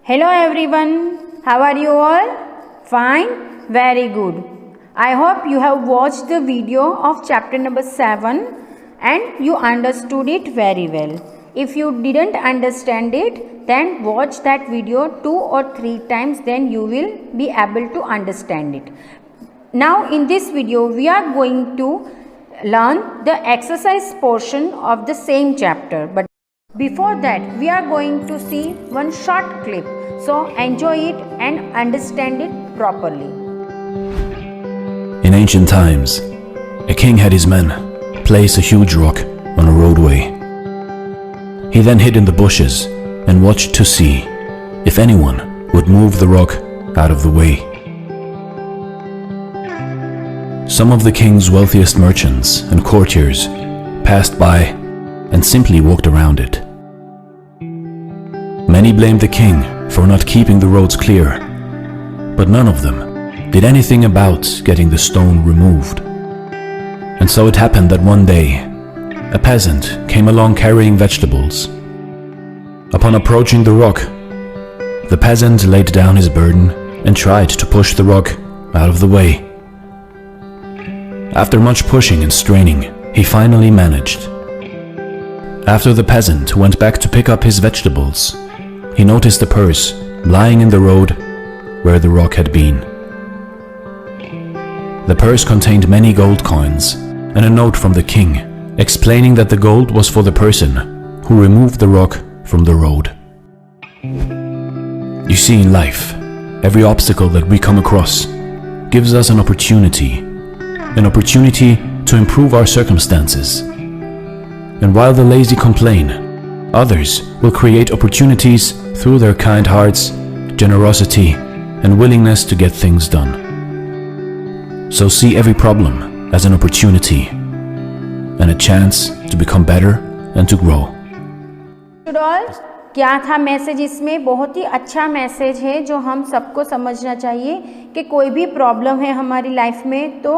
Hello everyone, how are you all? Fine? Very good. I hope you have watched the video of chapter number 7 and you understood it very well. If you didn't understand it, then watch that video 2 or 3 times, then you will be able to understand it. Now in this video, we are going to learn the exercise portion of the same chapter. But before that, we are going to see one short clip. So enjoy it and understand it properly. In ancient times, a king had his men place a huge rock on a roadway. He then hid in the bushes and watched to see if anyone would move the rock out of the way. Some of the king's wealthiest merchants and courtiers passed by and simply walked around it. Many blamed the king for not keeping the roads clear, but none of them did anything about getting the stone removed. And so it happened that one day, a peasant came along carrying vegetables. Upon approaching the rock, the peasant laid down his burden and tried to push the rock out of the way. After much pushing and straining, he finally managed. After the peasant went back to pick up his vegetables, he noticed a purse lying in the road where the rock had been. The purse contained many gold coins and a note from the king explaining that the gold was for the person who removed the rock from the road. You see, in life, every obstacle that we come across gives us an opportunity to improve our circumstances. And while the lazy complain, others will create opportunities through their kind hearts, generosity, and willingness to get things done. So see every problem as an opportunity and a chance to become better and to grow. क्या था message इसमें? बहुत ही अच्छा message है जो हम सबको समझना चाहिए कि कोई भी प्रॉब्लम है हमारी लाइफ में तो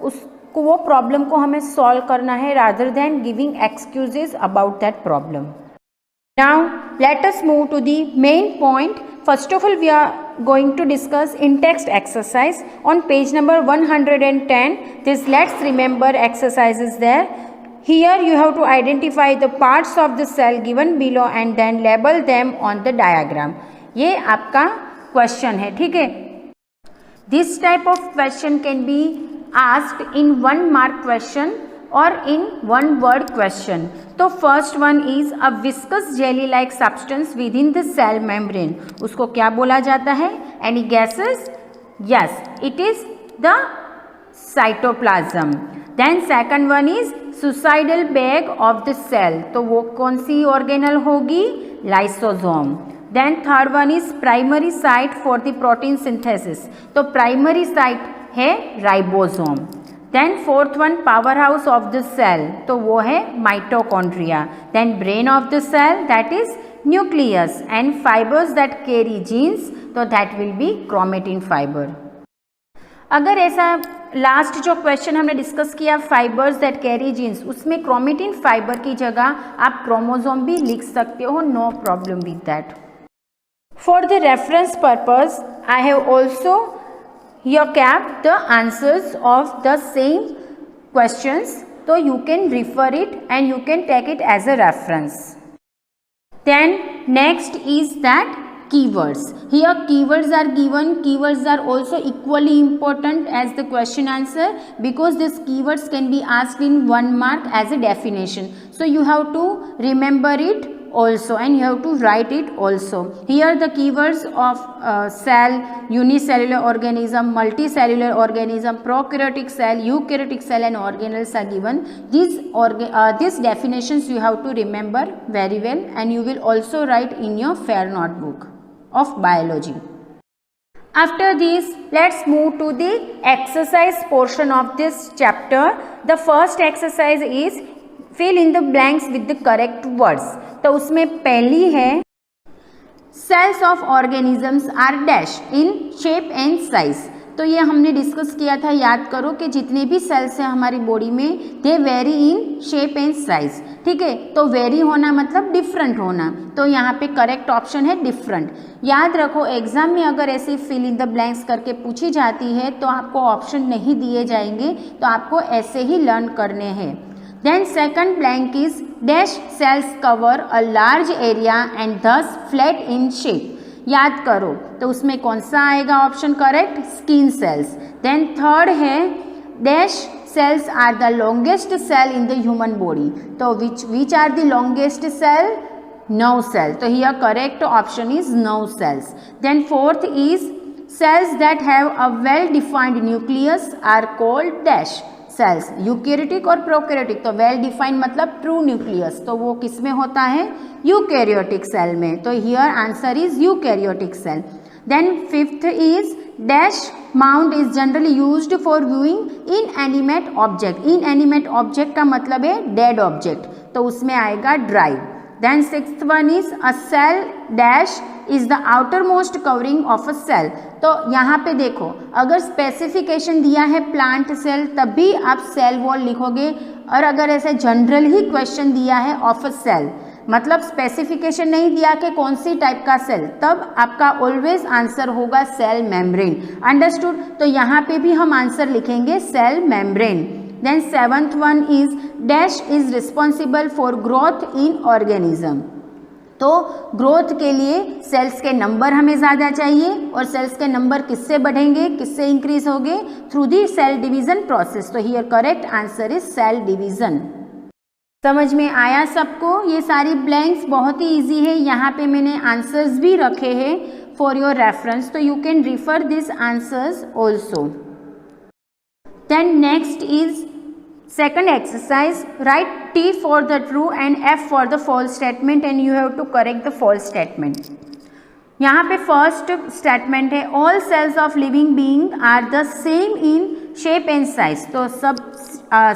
उसको वो प्रॉब्लम को हमें सॉल्व करना है rather than giving excuses about that problem. Now let us move to the main point. First of all, we are going to discuss in-text exercise on page number 110. This let's remember exercise is there. Here you have to identify the parts of the cell given below and then label them on the diagram. ये आपका question है, ठीक है? This type of question can be asked in 1 mark question or in 1 word question. तो first one is a viscous jelly like substance within the cell membrane. उसको क्या बोला जाता है? Any guesses? Yes, it is the cytoplasm. Then second one is suicidal bag of the cell. तो वो कौन सी organelle होगी? Lysosome. Then third one is primary site for the protein synthesis. तो primary site है ribosome. Then fourth one powerhouse of the cell, तो वो है mitochondria. Then brain of the cell, that is nucleus, and fibers that carry genes, तो that will be chromatin fiber. अगर ऐसा last जो question हमने discuss किया फाइबर्स दैट कैरी जीन्स, उसमें क्रोमेटिन फाइबर की जगह आप क्रोमोसोम भी लिख सकते हो, no problem with that. For the reference purpose I have also here kept the answers of the same questions, so you can refer it and you can take it as a reference. Then next is that keywords. Here keywords are given. Keywords are also equally important as the question answer because these keywords can be asked in 1 mark as a definition. So you have to remember it also and you have to write it also. Here the keywords of cell, unicellular organism, multicellular organism, prokaryotic cell, eukaryotic cell and organelles are given. These definitions you have to remember very well and you will also write in your fair notebook of biology. After this, let's move to the exercise portion of this chapter. The first exercise is fill in the blanks with the correct words. तो उसमें पहली है cells of organisms are dash in shape and size. तो ये हमने discuss किया था, याद करो कि जितने भी सेल्स हैं हमारी बॉडी में they vary in shape and size. ठीक है। तो वेरी होना मतलब डिफरेंट होना, तो यहाँ पे करेक्ट ऑप्शन है डिफरेंट। याद रखो एग्जाम में अगर ऐसे फिल इन द ब्लैंक्स करके पूछी जाती है तो आपको ऑप्शन नहीं दिए जाएंगे, तो आपको ऐसे ही लर्न करने हैं। Then second blank is dash cells cover a large area and thus flat in shape. याद करो तो उसमें कौन सा आएगा option correct, skin cells. Then third है dash cells are the longest cell in the human body, तो which are the longest cell, nerve cell, तो here correct option is nerve cells. Then fourth is cells that have a well defined nucleus are called dash cells, eukaryotic और prokaryotic. तो well defined मतलब true nucleus, तो वो किस में होता है, यूकैरियोटिक सेल में, तो here answer is eukaryotic cell. Then fifth is dash mount is generally used for viewing inanimate object. Inanimate object का मतलब है डेड ऑब्जेक्ट, तो उसमें आएगा dry. Then sixth one is a cell dash is the outermost covering of a cell. तो यहाँ पे देखो अगर स्पेसिफिकेशन दिया है प्लांट सेल तभी आप सेल वॉल लिखोगे, और अगर ऐसे जनरल ही क्वेश्चन दिया है ऑफ अ सेल, मतलब स्पेसिफिकेशन नहीं दिया कि कौन सी टाइप का सेल, तब आपका ऑलवेज आंसर होगा सेल मेम्ब्रेन। अंडरस्टूड, तो यहाँ पे भी हम आंसर लिखेंगे cell membrane. Then seventh one is dash is responsible for growth in organism. तो ग्रोथ के लिए सेल्स के नंबर हमें ज़्यादा चाहिए, और सेल्स के नंबर किससे बढ़ेंगे, किससे इंक्रीज होंगे, through the cell division process. तो here correct answer is cell division. समझ में आया सबको? ये सारी ब्लैंक्स बहुत ही इजी है, यहाँ पे मैंने आंसर्स भी रखे हैं फॉर योर रेफरेंस, तो you can refer this answers also. Then next is second exercise, write T for the true and F for the false statement and you have to correct the false statement. यहाँ पे first statement है all cells of living being are the same in shape and size। तो सब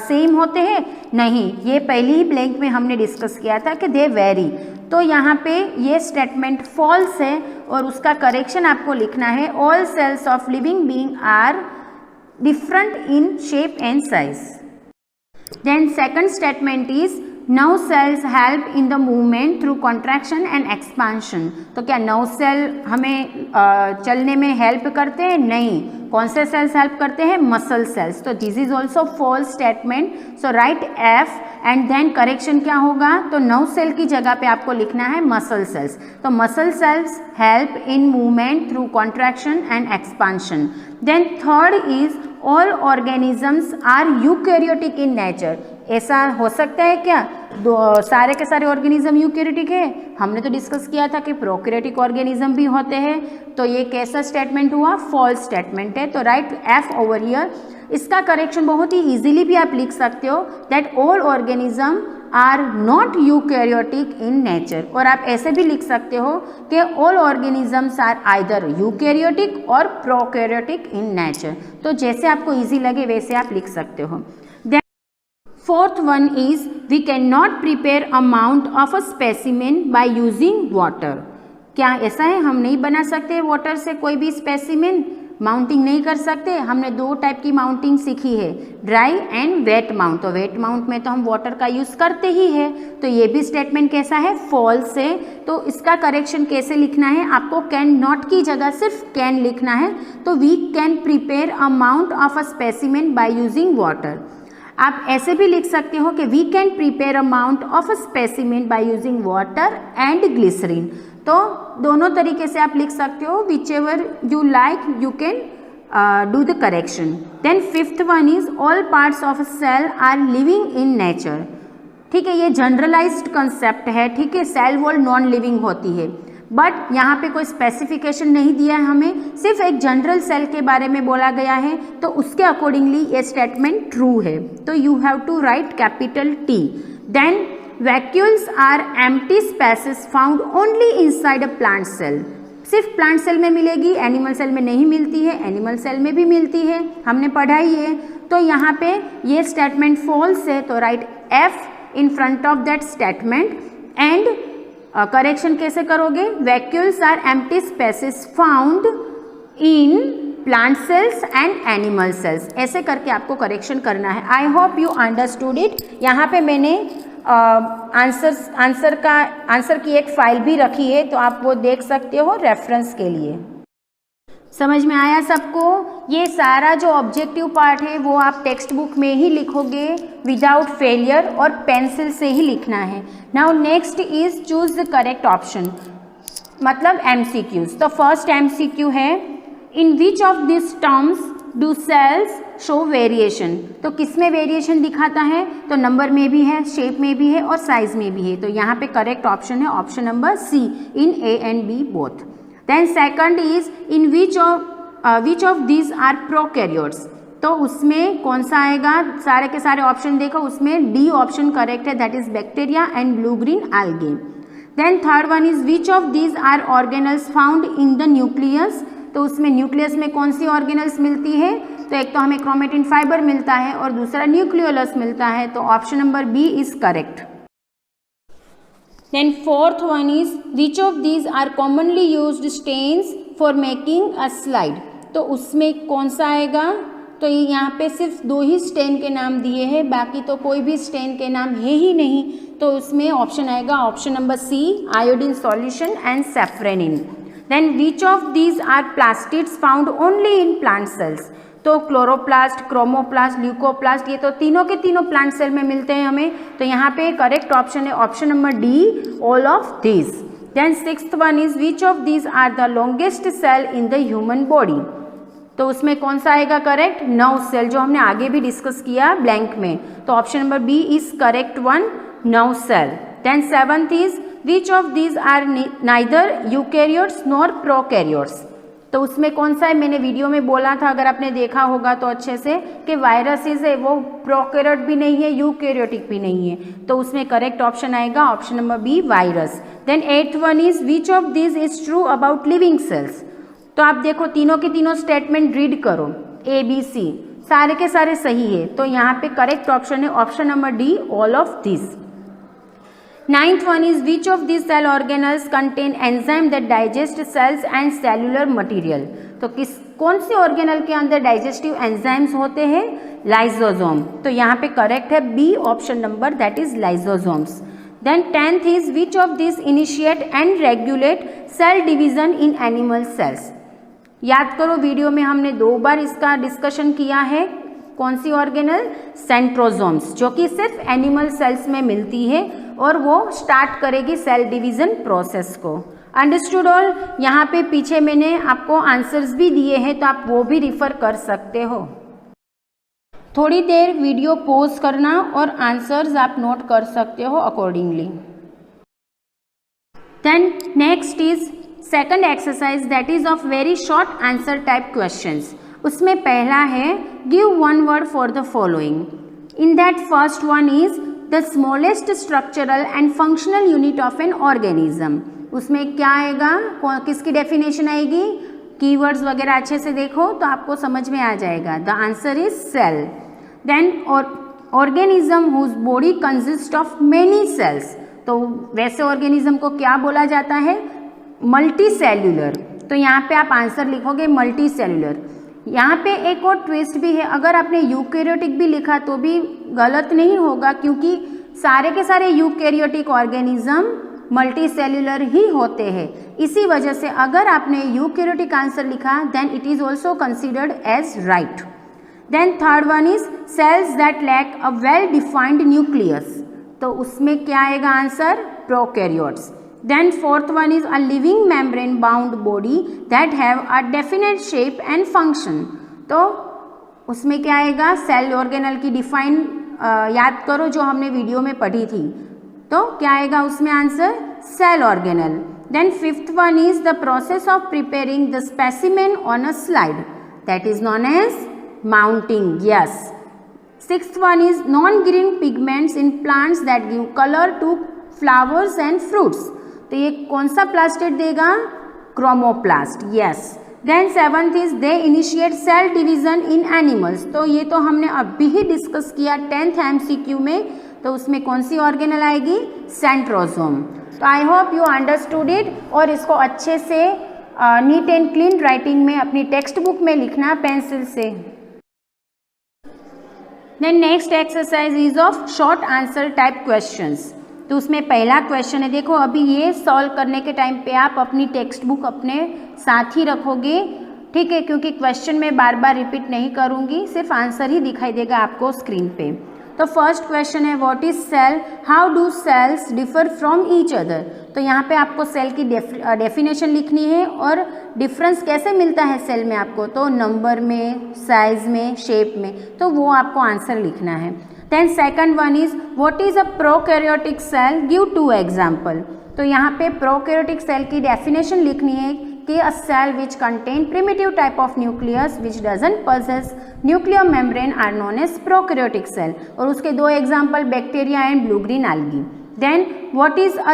same होते हैं? नहीं, ये पहली ही ब्लैंक में हमने डिस्कस किया था कि दे वेरी, तो यहाँ पे ये स्टेटमेंट फॉल्स है और उसका करेक्शन आपको लिखना है all cells of living being are different in shape and size। Then second statement is nerve cells help in the movement through contraction and expansion। तो क्या nerve cell हमें चलने में हेल्प करते हैं? नहीं। कौन से सेल्स हेल्प करते हैं? Muscle cells. तो this is also false statement, so write F and then correction क्या होगा, तो nerve सेल की जगह पे आपको लिखना है मसल सेल्स। तो muscle cells help in movement through contraction and expansion. Then third is all organisms are eukaryotic in nature. ऐसा हो सकता है क्या सारे के सारे ऑर्गेनिज्म यूकैरियोटिक है? हमने तो डिस्कस किया था कि प्रोकैरियोटिक ऑर्गेनिज्म भी होते हैं, तो ये कैसा स्टेटमेंट हुआ? फॉल्स स्टेटमेंट है, तो राइट एफ ओवर हियर। इसका करेक्शन बहुत ही इजीली भी आप लिख सकते हो, that all organism are not eukaryotic in nature, और आप ऐसे भी लिख सकते हो कि all organisms are either eukaryotic और प्रोकैरियोटिक इन नेचर। तो जैसे आपको इजी लगे वैसे आप लिख सकते हो। Then fourth one is we can not prepare a mount of a specimen by using water. क्या ऐसा है हम नहीं बना सकते वाटर से कोई भी स्पेसिमेन? माउंटिंग नहीं कर सकते? हमने दो टाइप की माउंटिंग सीखी है, ड्राई एंड वेट माउंट। तो वेट माउंट में तो हम वाटर का यूज़ करते ही है, तो ये भी स्टेटमेंट कैसा है? फॉल्स है। तो इसका करेक्शन कैसे लिखना है? आपको कैन नॉट की जगह सिर्फ कैन लिखना है, तो we can prepare a mount of a specimen by using water. आप ऐसे भी लिख सकते हो कि we can prepare a mount of a specimen by using water and glycerine. तो दोनों तरीके से आप लिख सकते हो, whichever you like you can do the correction. Then fifth one is all parts of a cell are living in nature. ठीक है, ये जनरलाइज्ड कंसेप्ट है, ठीक है, सेल वॉल नॉन लिविंग होती है, बट यहाँ पे कोई स्पेसिफिकेशन नहीं दिया है हमें, सिर्फ एक जनरल सेल के बारे में बोला गया है, तो उसके अकॉर्डिंगली ये स्टेटमेंट ट्रू है, तो you have to write capital T. Then vacuoles are empty spaces found only inside a plant cell. सिर्फ प्लांट सेल में मिलेगी, एनिमल सेल में नहीं मिलती है, एनिमल सेल में भी मिलती है, हमने पढ़ा ही है। तो यहाँ पे ये स्टेटमेंट फॉल्स है, तो write F in front of that statement and correction कैसे करोगे? Vacuoles are empty spaces found in plant cells and animal cells, ऐसे करके आपको करेक्शन करना है। I hope you understood it. यहाँ पे मैंने आंसर की एक फाइल भी रखी है, तो आप वो देख सकते हो रेफरेंस के लिए। समझ में आया सबको? ये सारा जो ऑब्जेक्टिव पार्ट है वो आप टेक्स्ट बुक में ही लिखोगे विदाउट फेलियर, और पेंसिल से ही लिखना है। Now next is choose the correct option, मतलब MCQs। तो फर्स्ट MCQ है, in which of this terms do cells show variation. तो किस में वेरिएशन दिखाता है? तो नंबर में भी है, शेप में भी है और साइज में भी है। तो यहाँ पे करेक्ट ऑप्शन है option number C, in A and B both. Then second is in which of these are prokaryotes. तो उसमें कौन सा आएगा? सारे के सारे ऑप्शन देखो, उसमें D ऑप्शन करेक्ट है, that is bacteria and blue green algae। Then third one is which of these are organelles found in the nucleus. तो उसमें न्यूक्लियस में कौन सी ऑर्गेनल्स मिलती है? तो एक तो हमें क्रोमेटिन फाइबर मिलता है और दूसरा न्यूक्लियोलस मिलता है। तो option number B is correct. Then fourth one is which of these are commonly used stains for making a slide। तो उसमें कौन सा आएगा? तो यहाँ पे सिर्फ 2 ही स्टेन के नाम दिए हैं, बाकी तो कोई भी स्टेन के नाम है ही नहीं। तो उसमें ऑप्शन आएगा option number C, iodine solution and safranin. Then which of these are plastids found only in plant cells. तो क्लोरोप्लास्ट, क्रोमोप्लास्ट, ल्यूकोप्लास्ट, ये तो तीनों के तीनों प्लांट सेल में मिलते हैं हमें। तो यहाँ पे करेक्ट ऑप्शन है option number D, all of these. Then sixth one is which of these are the longest cell in the human body. तो उसमें कौन सा आएगा करेक्ट? नर्व सेल, जो हमने आगे भी डिस्कस किया ब्लैंक में। तो option number B is correct one, nerve cell. Then seventh is which of these are neither eukaryotes nor prokaryotes. तो उसमें कौन सा है? मैंने वीडियो में बोला था, अगर आपने देखा होगा तो अच्छे से, कि वायरसेस है वो प्रोकैरियोट भी नहीं है, यूकैरियोटिक भी नहीं है। तो उसमें करेक्ट ऑप्शन आएगा option number B, virus. Then eighth one is which of this is true about living cells. तो आप देखो तीनों के तीनों स्टेटमेंट रीड करो, ABC, सारे के सारे सही है। तो यहाँ पे करेक्ट ऑप्शन है option number D, all of this. Ninth one is which of these cell organelles contain enzyme that digest cells and cellular material। तो कौन सी ऑर्गेनल के अंदर डाइजेस्टिव एंजाइम्स होते हैं? लाइसोसोम। तो यहाँ पे करेक्ट है B option number, that is lysosomes. Then 10th is which of this initiate and regulate cell division in animal cells. याद करो वीडियो में हमने 2 बार इसका डिस्कशन किया है। कौन सी ऑर्गेनल? सेंट्रोसोम्स, जो कि सिर्फ एनिमल सेल्स में मिलती है और वो स्टार्ट करेगी सेल डिवीजन प्रोसेस को। Understood all? यहाँ पे पीछे मैंने आपको आंसर्स भी दिए हैं, तो आप वो भी रिफर कर सकते हो। थोड़ी देर वीडियो पॉज करना और आंसर्स आप नोट कर सकते हो accordingly. Then next is second exercise, that is of very short answer type questions. उसमें पहला है give one word for the following. In that first one is the smallest structural and functional unit of an organism. उसमें क्या आएगा? किसकी definition आएगी? Keywords वगैरह अच्छे से देखो तो आपको समझ में आ जाएगा। The answer is cell. Then organism whose body consist of many cells. तो वैसे ऑर्गेनिज्म को क्या बोला जाता है? Multicellular. तो यहाँ पे आप आंसर लिखोगे मल्टी सेल्यूलर। यहाँ पे एक और ट्विस्ट भी है, अगर आपने यूकैरियोटिक भी लिखा तो भी गलत नहीं होगा, क्योंकि सारे के सारे यूकैरियोटिक ऑर्गेनिज्म मल्टी सेल्यूलर ही होते हैं। इसी वजह से अगर आपने यूकैरियोटिक आंसर लिखा then it is also considered as right. Then third one is cells that lack a well defined nucleus. तो उसमें क्या आएगा answer? Prokaryotes. Then fourth one is a living membrane bound body that have a definite shape and function। तो उसमें क्या आएगा? Cell organelle की define याद करो जो हमने वीडियो में पढ़ी थी। तो क्या आएगा उसमें answer? Cell organelle. Then fifth one is the process of preparing the specimen on a slide, that is known as mounting। Yes। Sixth one is non-green pigments in plants that give color to flowers and fruits। तो ये कौन सा plastid देगा? Chromoplast. Yes. Then seventh is they initiate cell division in animals. तो ये तो हमने अभी ही डिस्कस किया 10th MCQ में। तो उसमें कौन सी ऑर्गेनल आएगी? सेंट्रोसोम। तो आई होप यू अंडरस्टूड इट, और इसको अच्छे से नीट एंड क्लीन राइटिंग में अपनी टेक्स्ट बुक में लिखना पेंसिल से। Then next exercise is of short answer type questions. तो उसमें पहला क्वेश्चन है, देखो अभी ये सॉल्व करने के टाइम पे आप अपनी टेक्स्ट बुक अपने साथ ही रखोगे, ठीक है, क्योंकि क्वेश्चन मैं बार बार रिपीट नहीं करूँगी, सिर्फ आंसर ही दिखाई देगा आपको स्क्रीन पे। तो फर्स्ट क्वेश्चन है what is cell, how do cells differ from each other. तो यहाँ पे आपको सेल की डेफिनेशन लिखनी है और डिफरेंस कैसे मिलता है सेल में आपको, तो नंबर में, साइज में, शेप में, तो वो आपको आंसर लिखना है। Then second one is what is a prokaryotic cell, give 2 example. तो यहाँ पे प्रोकैरियोटिक सेल की डेफिनेशन लिखनी है कि a cell which contain primitive type of nucleus which doesn't possess nuclear membrane are known as prokaryotic cell, और उसके 2 example bacteria and blue green algae। Then what is a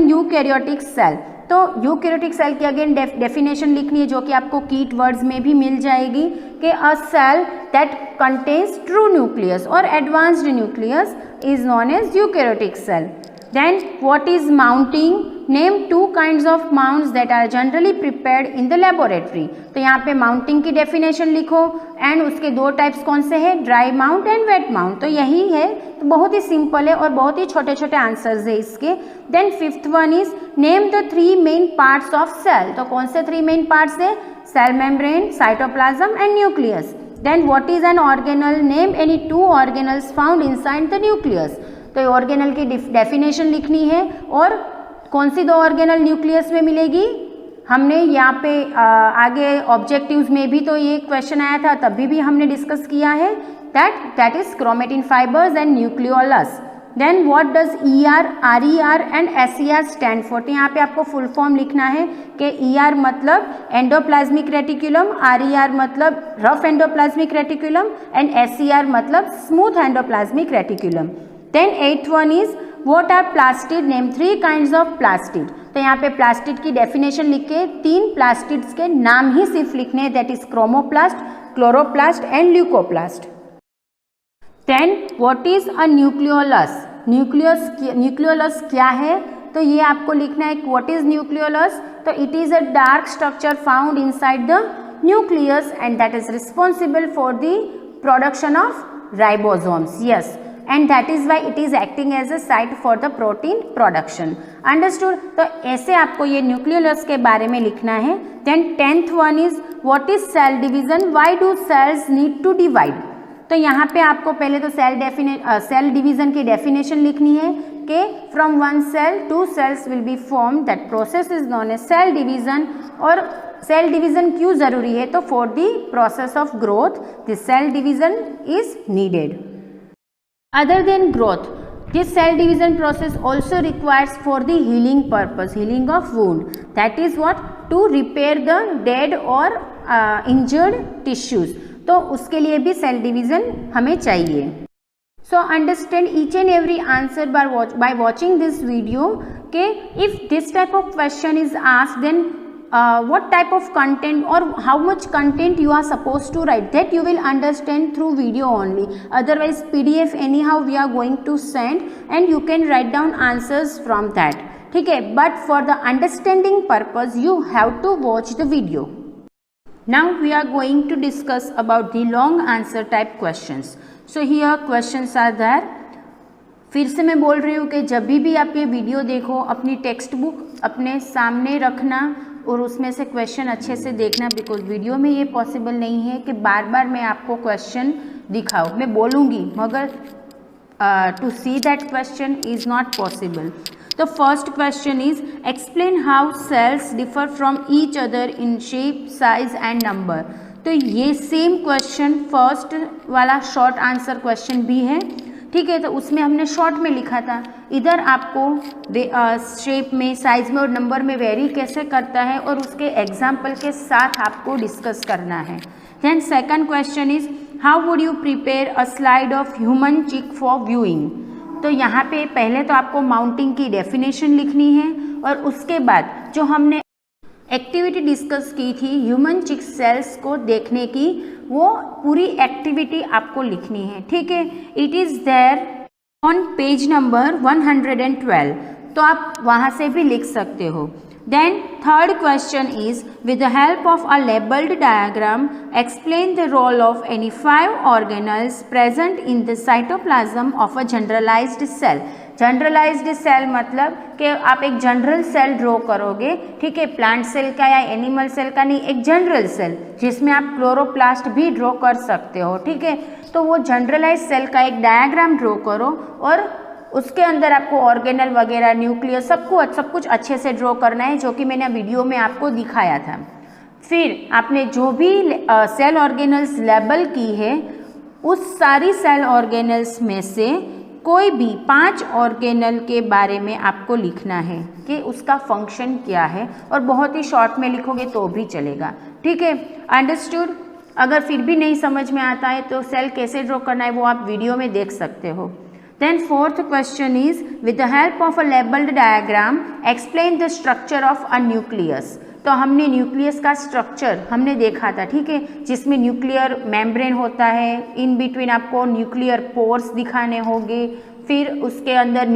eukaryotic cell. तो eukaryotic cell की again definition लिखनी है जो कि आपको कीट वर्ड्स में भी मिल जाएगी कि a cell that contains true nucleus और advanced nucleus is known as eukaryotic cell. Then what is mounting? Name 2 kinds of mounts that are generally prepared in the laboratory। तो यहाँ पे माउंटिंग की डेफिनेशन लिखो एंड उसके 2 types कौन से हैं, dry mount and wait mount. तो यही है, तो बहुत ही सिंपल है और बहुत ही छोटे छोटे आंसर्स है इसके। Then fifth one is name the 3 main parts of cell. तो कौन से 3 मेन पार्ट्स है, cell membrane, cytoplasm and nucleus. Then what is an organelle, name any 2 organelles found inside the nucleus. तो ऑर्गेनल की definition लिखनी है और कौन सी 2 ऑर्गेनल न्यूक्लियस में मिलेगी। हमने यहाँ पे आगे ऑब्जेक्टिव्स में भी तो ये क्वेश्चन आया था, तभी भी हमने डिस्कस किया है that is chromatin fibres and nucleolus. Then what does ER, RER and SER stand for. तो यहाँ पे आपको फुल फॉर्म लिखना है कि ER मतलब एंडोप्लाज्मिक रेटिकुलम, RER मतलब rough endoplasmic reticulum and SER मतलब smooth endoplasmic reticulum. Then 8th one is what are plastid, name 3 kinds of plastid। तो यहाँ पे प्लास्टिड की डेफिनेशन लिख के 3 प्लास्टिड्स के नाम ही सिर्फ लिखने हैं, that is chromoplast, chloroplast and leucoplast. Then what is a nucleolus. Nucleolus क्या है, तो ये आपको लिखना है व्हाट इज न्यूक्लियोलस। तो it is a dark structure found inside the nucleus and that is responsible for the production of ribosomes. Yes, and that is why it is acting as a site for the protein production। Understood? तो ऐसे आपको ये nucleolus के बारे में लिखना है। Then 10th one is what is cell division, why do cells need to divide। तो यहाँ पे आपको पहले तो सेल डिवीजन की डेफिनेशन लिखनी है कि from 1 cell 2 cells will be formed, that process is known as cell division। और सेल डिवीजन क्यों जरूरी है, तो for the process of growth the cell division is needed. Other than growth, this cell division process also requires for the healing purpose, healing of wound, that is what, to repair the dead or injured tissues। तो उसके लिए भी cell division हमें चाहिए। So understand each and every answer by watching this video कि if this type of question is asked, then what type of content or how much content you are supposed to write, that you will understand through video only। Otherwise PDF anyhow we are going to send and you can write down answers from that, ठीक है, but for the understanding purpose you have to watch the video। Now we are going to discuss about the long answer type questions। So here questions are there। फिर से मैं बोल रही हूँ कि जब भी आप ये वीडियो देखो अपनी टेक्स्ट बुक अपने सामने रखना और उसमें से क्वेश्चन अच्छे से देखना, बिकॉज वीडियो में ये पॉसिबल नहीं है कि बार बार मैं आपको क्वेश्चन दिखाऊँ। मैं बोलूँगी मगर to see that question is not possible. तो first question is explain how cells differ from each other in shape, size and number. तो ये सेम क्वेश्चन फर्स्ट वाला शॉर्ट आंसर क्वेश्चन भी है, ठीक है, तो उसमें हमने शॉर्ट में लिखा था। इधर आपको शेप में, साइज में और नंबर में वेरी कैसे करता है और उसके एग्जाम्पल के साथ आपको डिस्कस करना है। Then second question is how would you prepare a slide of human cheek for viewing. तो यहाँ पे पहले तो आपको माउंटिंग की डेफिनेशन लिखनी है और उसके बाद जो हमने एक्टिविटी डिस्कस की थी ह्यूमन चिक सेल्स को देखने की, वो पूरी एक्टिविटी आपको लिखनी है, ठीक है। It is there on page number 112, तो आप वहाँ से भी लिख सकते हो। Then third question is, with the help of a labeled diagram, explain the role of any 5 organelles present in the cytoplasm of a generalized cell. Generalised cell मतलब कि आप एक जनरल सेल ड्रॉ करोगे, ठीक है, प्लांट सेल का या animal cell का नहीं, एक जनरल सेल जिसमें आप क्लोरोप्लास्ट भी ड्रॉ कर सकते हो, ठीक है। तो वो जनरलाइज सेल का एक डायग्राम ड्रॉ करो और उसके अंदर आपको ऑर्गेनल वगैरह, न्यूक्लियस, सब कुछ अच्छे से ड्रॉ करना है, जो कि मैंने वीडियो में आपको दिखाया था। फिर आपने जो भी सेल ऑर्गेनल्स लेबल की है, उस सारी सेल ऑर्गेनल्स में से कोई भी 5 ऑर्गेनल के बारे में आपको लिखना है कि उसका फंक्शन क्या है, और बहुत ही शॉर्ट में लिखोगे तो भी चलेगा, ठीक है। अंडरस्टूड? अगर फिर भी नहीं समझ में आता है तो सेल कैसे ड्रॉ करना है वो आप वीडियो में देख सकते हो। Then fourth question is, with the help of a labelled diagram explain the structure of a nucleus. तो हमने न्यूक्लियस का स्ट्रक्चर हमने देखा था, ठीक है, जिसमें न्यूक्लियर मेम्ब्रेन होता है, इन बिटवीन आपको न्यूक्लियर पोर्स दिखाने होंगे, फिर उसके अंदर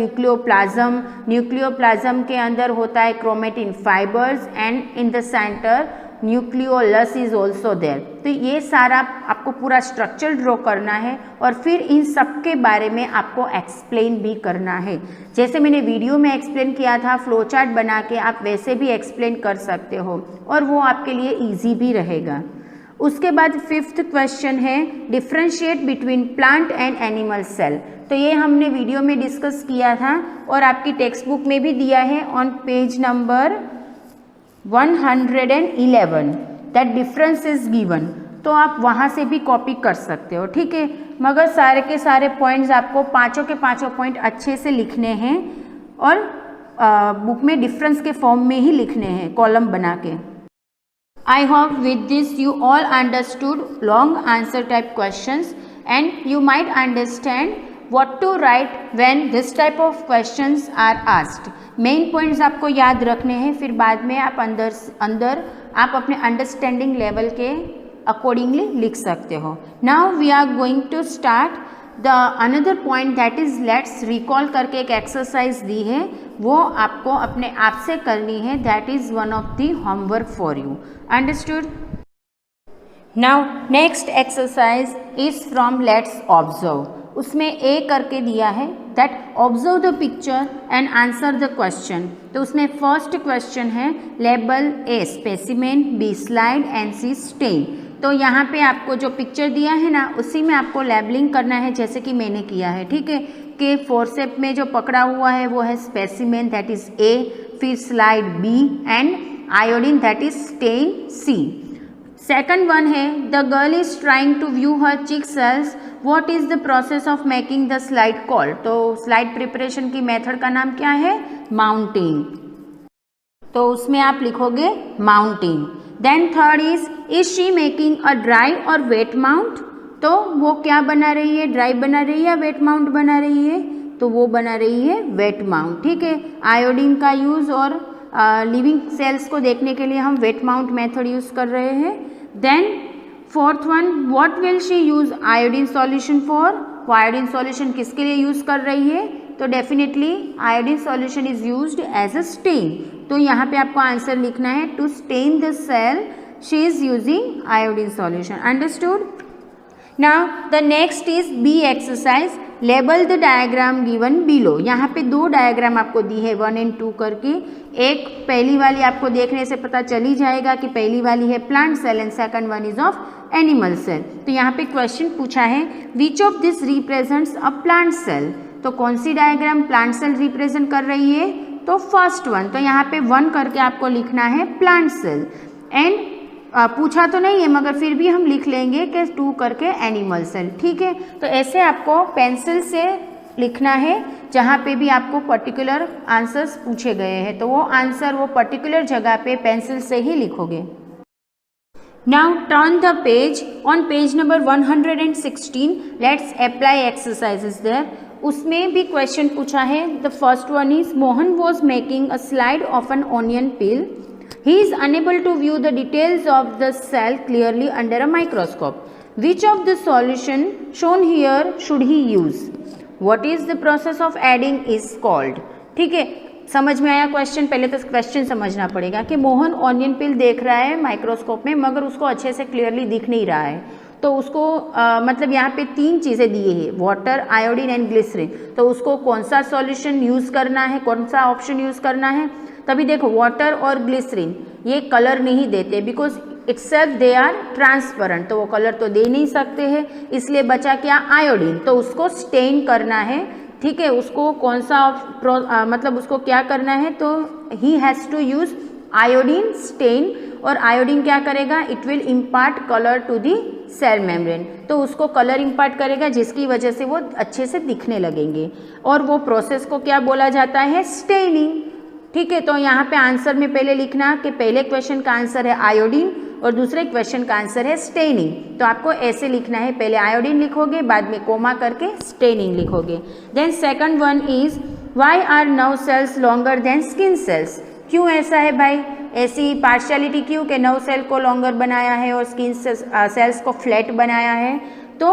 न्यूक्लियोप्लाज्म के अंदर होता है chromatin fibres, and in the centre nucleolus is also there. तो ये सारा आपको पूरा स्ट्रक्चर ड्रॉ करना है और फिर इन सब के बारे में आपको एक्सप्लेन भी करना है। जैसे मैंने वीडियो में एक्सप्लेन किया था फ्लो चार्ट बना के, आप वैसे भी एक्सप्लेन कर सकते हो और वो आपके लिए ईजी भी रहेगा। उसके बाद फिफ्थ क्वेश्चन है, differentiate between plant and animal cell. तो ये हमने वीडियो में डिस्कस किया था और आपकी टेक्स्ट बुक में भी दिया है on page number 111, that difference is given. तो आप वहाँ से भी कॉपी कर सकते हो, ठीक है, मगर सारे के सारे पॉइंट्स आपको पाँचों के पाँचों पॉइंट अच्छे से लिखने हैं और बुक में डिफरेंस के फॉर्म में ही लिखने हैं, कॉलम बना के। I hope with this you all understood long answer type questions and you might understand what to write when this type of questions are asked. Main points आपको याद रखने हैं, फिर बाद में आप अंदर आप अपने अंडरस्टैंडिंग लेवल के अकॉर्डिंगली लिख सकते हो। Now we are going to start the another point, that is let's recall करके एक एक्सरसाइज दी है, वो आपको अपने आप से करनी है। That is one of the homework for you. Understood? Now next exercise is from let's observe. उसमें ए करके दिया है, that observe the picture and answer the question. तो उसमें फर्स्ट क्वेश्चन है, label A specimen, B slide and C stain. तो यहाँ पे आपको जो पिक्चर दिया है ना, उसी में आपको लेबलिंग करना है, जैसे कि मैंने किया है, ठीक है, कि फोरसेप में जो पकड़ा हुआ है वो है स्पेसिमेन, दैट इज ए, फिर slide B and iodine, that is stain C. Second one है, the girl is trying to view her cheek cells, what is the process of making the slide called. तो slide preparation की method का नाम क्या है? Mounting. तो उसमें आप लिखोगे mounting. Then third is she making a dry और वेट माउंट। तो वो क्या बना रही है, ड्राई बना रही है या वेट माउंट बना रही है? तो वो बना रही है वेट माउंट, ठीक है। आयोडीन का यूज़ और लिविंग सेल्स को देखने के लिए हम वेट माउंट मेथड यूज़ कर रहे हैं। Then fourth one, what will she use iodine solution for. वो आयोडीन सॉल्यूशन किसके लिए यूज़ कर रही है? तो definitely iodine solution is used as a stain. तो यहाँ पे आपको आंसर लिखना है, to stain the cell she is using iodine solution. Understood? Now the next is B exercise, label the diagram given below. यहाँ पे 2 डायग्राम आपको दी है 1 and 2 करके। एक पहली वाली आपको देखने से पता चल ही जाएगा कि पहली वाली है plant cell and second one is of animal cell. तो यहाँ पे क्वेश्चन पूछा है, which of this represents a plant cell. तो कौन सी डायग्राम प्लांट सेल रिप्रेजेंट कर रही है? तो फर्स्ट वन। तो यहाँ पे 1 करके आपको लिखना है प्लांट सेल, एंड पूछा तो नहीं है मगर फिर भी हम लिख लेंगे कि 2 करके एनिमल सेल, ठीक है। तो ऐसे आपको पेंसिल से लिखना है, जहाँ पे भी आपको पर्टिकुलर आंसर्स पूछे गए हैं तो वो आंसर वो पर्टिकुलर जगह पे पेंसिल से ही लिखोगे। Now turn the page, on page number 116 let's apply exercises there. उसमें भी क्वेश्चन पूछा है। The first one is, Mohan was making a slide of an onion peel. He is unable to view the details of the cell clearly under a microscope. Which of the solution shown here should he use? What is the process of adding is called? ठीक है, समझ में आया question? पहले तो question समझना पड़ेगा कि मोहन ऑनियन पिल देख रहा है माइक्रोस्कोप में, मगर उसको अच्छे से क्लियरली दिख नहीं रहा है। तो उसको मतलब यहाँ पे 3 चीज़ें दी है, वाटर, आयोडीन एंड ग्लिसरीन। तो उसको कौन सा सॉल्यूशन यूज़ करना है, कौन सा ऑप्शन यूज़ करना है? तभी देखो, वाटर और ग्लिसरीन ये कलर नहीं देते, because except they are transparent, तो वो कलर तो दे नहीं सकते हैं। इसलिए बचा क्या? आयोडीन। तो उसको स्टेन करना है, ठीक है। उसको कौन सा मतलब उसको क्या करना है? तो he has to use iodine stain. और आयोडीन क्या करेगा? It will impart colour to the cell membrane. तो उसको कलर इम्पार्ट करेगा, जिसकी वजह से वो अच्छे से दिखने लगेंगे। और वो प्रोसेस को क्या बोला जाता है? स्टेनिंग, ठीक है। तो यहाँ पे आंसर में पहले लिखना कि पहले क्वेश्चन का आंसर है आयोडीन और दूसरे क्वेश्चन का आंसर है स्टेनिंग। तो आपको ऐसे लिखना है, पहले आयोडीन लिखोगे, बाद में कोमा करके स्टेनिंग लिखोगे। Then second one is why are nerve cells longer than skin cells? क्यों ऐसा है भाई? ऐसी पार्शियलिटी क्यों कि नर्व सेल को लॉन्गर बनाया है और स्किन सेल्स को फ्लैट बनाया है? तो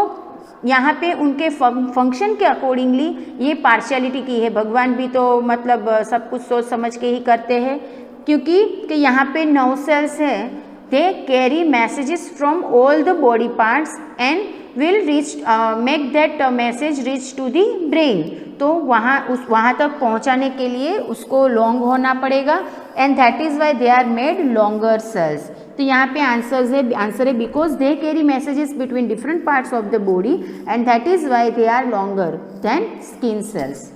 यहाँ पे उनके फंक्शन के अकॉर्डिंगली ये पार्शियलिटी की है। भगवान भी तो मतलब सब कुछ सोच समझ के ही करते हैं, क्योंकि कि यहाँ पे नर्व सेल्स है, they carry messages from all the body parts and will reach make that message reach to the brain. तो वहाँ तक पहुँचाने के लिए उसको लॉन्ग होना पड़ेगा, and that is why they are made longer cells. तो यहाँ पे आंसर है because they carry messages between different parts of the body and that is why they are longer than skin cells.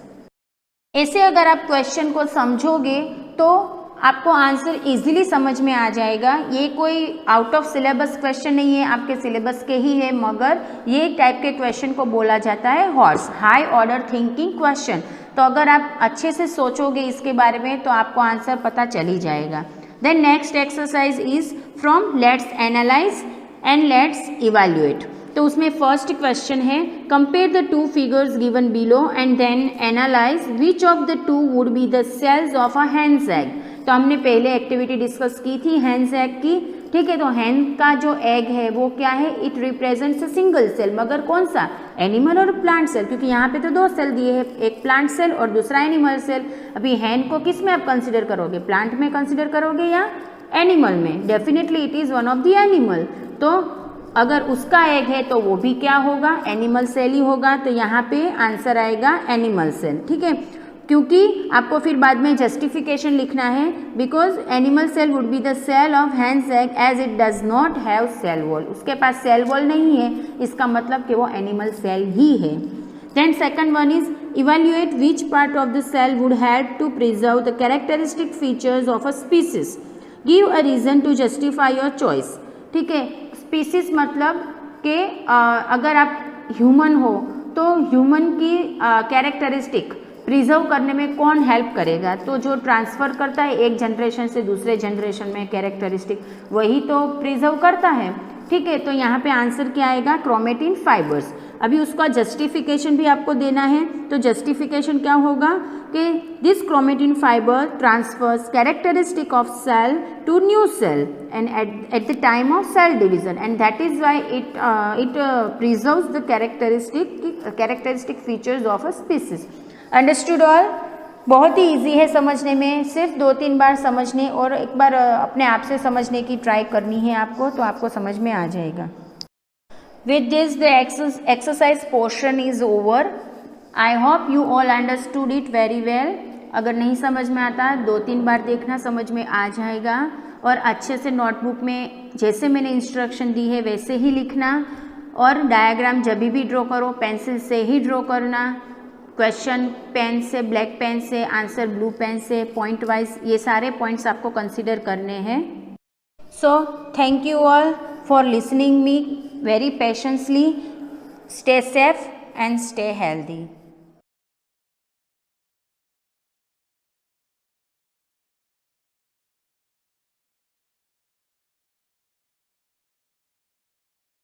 ऐसे अगर आप question को समझोगे तो आपको आंसर इजीली समझ में आ जाएगा। ये कोई आउट ऑफ सिलेबस क्वेश्चन नहीं है, आपके सिलेबस के ही है, मगर ये टाइप के क्वेश्चन को बोला जाता है horse, high order thinking question. तो अगर आप अच्छे से सोचोगे इसके बारे में तो आपको आंसर पता चल ही जाएगा। Then next exercise is from let's analyze and let's evaluate। तो उसमें फर्स्ट क्वेश्चन है compare the 2 figures given below and then analyze which of the 2 would be the cells of a hen's egg। तो हमने पहले activity discuss की थी hence egg की, ठीक है। तो हैन का जो एग है वो क्या है? It represents a single cell, मगर कौन सा? एनिमल और प्लांट सेल, क्योंकि यहाँ पे तो 2 सेल दिए हैं, एक प्लांट सेल और दूसरा एनिमल सेल। अभी हैन को किस में आप कंसिडर करोगे? प्लांट में कंसिडर करोगे या एनिमल में? Definitely it is one of the animal. तो अगर उसका एग है तो वो भी क्या होगा? एनिमल सेल ही होगा। तो यहाँ पे आंसर आएगा एनिमल सेल, ठीक है। क्योंकि आपको फिर बाद में जस्टिफिकेशन लिखना है, because animal cell would be the cell of hen's egg as it does not have cell wall. उसके पास सेल वॉल नहीं है, इसका मतलब कि वो एनिमल सेल ही है। Then second one is evaluate which part of the cell would help to preserve the characteristic features of a species, give a reason to justify your choice, ठीक है। स्पीसीज मतलब कि अगर आप ह्यूमन हो तो ह्यूमन की कैरेक्टरिस्टिक प्रिजर्व करने में कौन हेल्प करेगा? तो जो ट्रांसफ़र करता है एक जनरेशन से दूसरे जनरेशन में कैरेक्टरिस्टिक, वही तो प्रिजर्व करता है, ठीक है। तो यहाँ पे आंसर क्या आएगा? Chromatin fibres. अभी उसका जस्टिफिकेशन भी आपको देना है। तो जस्टिफिकेशन क्या होगा कि this chromatin fibre transfers characteristic of cell to new cell and at the time of cell division and that is why it preserves the characteristic features of a species. Understood all? बहुत ही easy है समझने में, सिर्फ 2-3 बार समझने और एक बार अपने आप से समझने की ट्राई करनी है आपको, तो आपको समझ में आ जाएगा। With this the exercise portion is over. I hope you all understood it very well. अगर नहीं समझ में आता 2-3 बार देखना, समझ में आ जाएगा। और अच्छे से नोटबुक में जैसे मैंने इंस्ट्रक्शन दी है वैसे ही लिखना, और डायग्राम जब भी ड्रॉ करो पेंसिल से ही ड्रॉ करना। क्वेश्चन पेन से, ब्लैक पेन से, आंसर ब्लू पेन से, पॉइंट वाइज ये सारे पॉइंट्स आपको कंसीडर करने हैं। So thank you all for listening me very patiently. Stay safe and stay healthy.